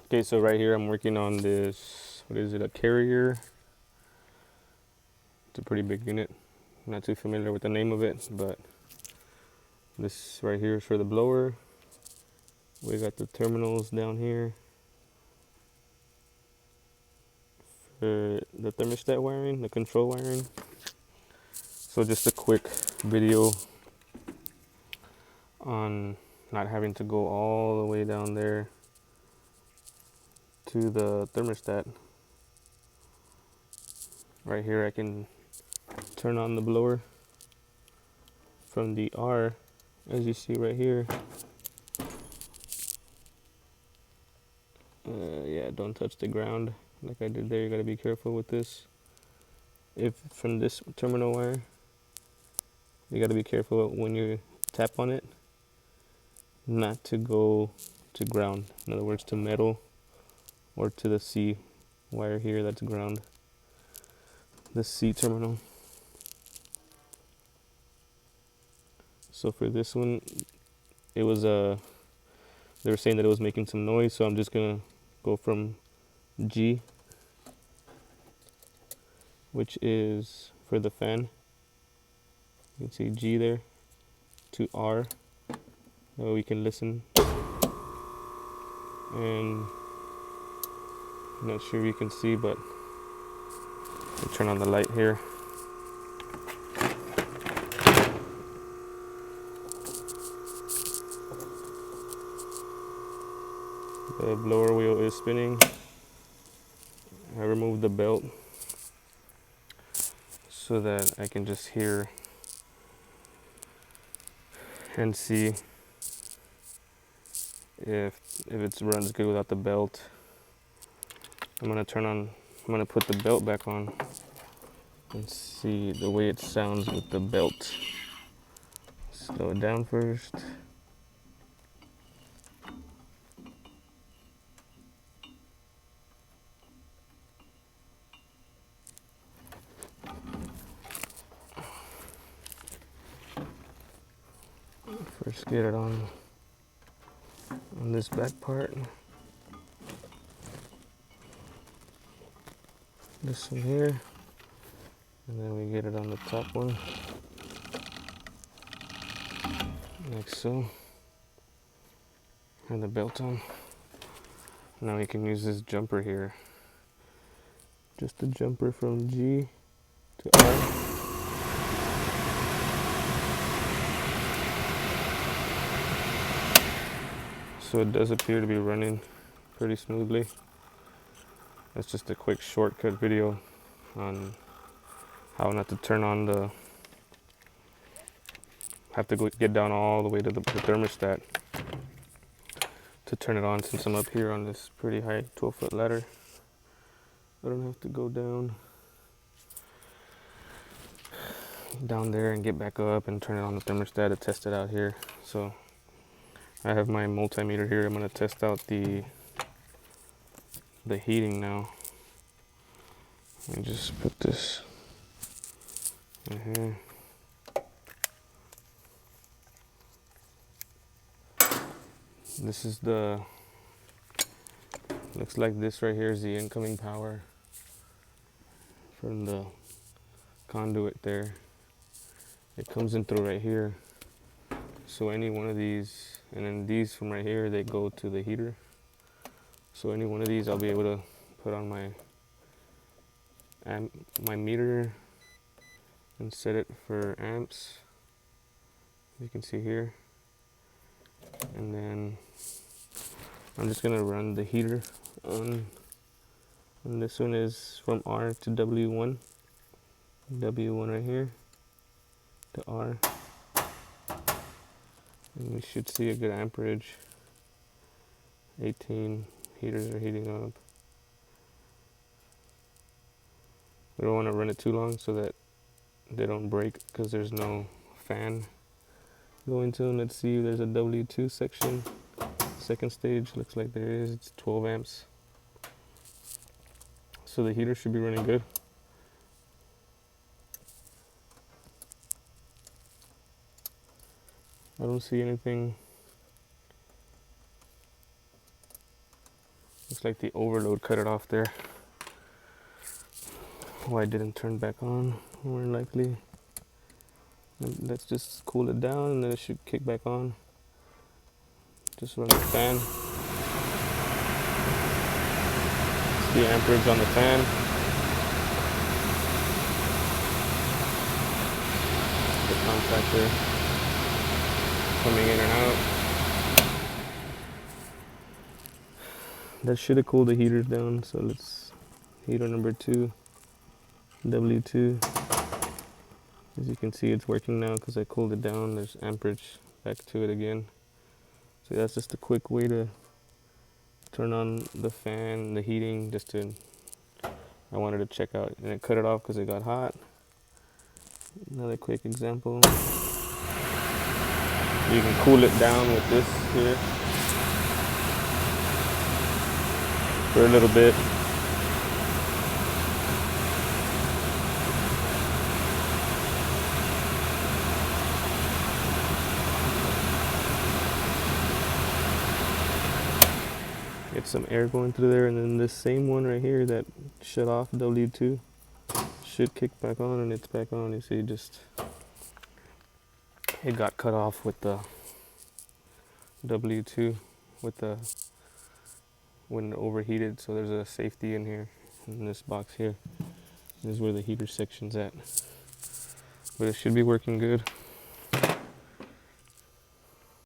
Okay, so right here I'm working on this, what is it, a carrier. It's a pretty big unit. I'm not too familiar with the name of it, but this right here is for the blower. We got the terminals down here for the thermostat wiring, the control wiring. So just a quick video on not having to go all the way down there to the thermostat. Right here I can turn on the blower from the R, as you see right here. Yeah, don't touch the ground like I did there. You gotta be careful with this. If from this terminal wire, you gotta be careful when you tap on it not to go to ground. In other words, to metal or to the C wire here, that's ground. The C terminal. So for this one, it was they were saying that it was making some noise, so I'm just gonna go from G, which is for the fan. You can see G there, to R. That way we can listen. And I'm not sure if you can see, but I'll turn on the light here. The blower wheel is spinning. I removed the belt so that I can just hear and see if it runs good without the belt. I'm gonna put the belt back on and see the way it sounds with the belt. Slow it down first. First get it on this back part. This one here. And then we get it on the top one. Like so. And the belt on. Now we can use this jumper here. Just a jumper from G to R. So it does appear to be running pretty smoothly. That's just a quick shortcut video on how not to turn on the, have to get down all the way to the thermostat to turn it on, since I'm up here on this pretty high 12-foot ladder. I don't have to go down there and get back up and turn it on the thermostat to test it out here. So I have my multimeter here. I'm going to test out the heating now. Let me just put this in here. This is looks like this right here is the incoming power from the conduit there. It comes in through right here. So any one of these, and then these from right here, they go to the heater. So any one of these I'll be able to put on my meter and set it for amps. You can see here. And then I'm just gonna run the heater on. And this one is from R to W1. W1 right here to R. And we should see a good amperage. 18 heaters are heating up. We don't want to run it too long so that they don't break, because there's no fan going to them. Let's see if there's a W2 section. Second stage, looks like there is. It's 12 amps. So the heater should be running good. I don't see anything looks like the overload cut it off there. Why it didn't turn back on, more than likely. Let's just cool it down and then it should kick back on. Just run the fan. It's the amperage on the fan. The contactor coming in and out. That should have cooled the heaters down, so let's heater number 2, W2. As you can see, it's working now because I cooled it down. There's amperage back to it again. So that's just a quick way to turn on the fan, the heating, I wanted to check out, and it cut it off because it got hot. Another quick example. You can cool it down with this here for a little bit. Get some air going through there, and then this same one right here that shut off, W2, should kick back on, and it's back on. You see, it got cut off with the W2 when it overheated. So there's a safety in here, in this box here. This is where the heater section's at, but it should be working good.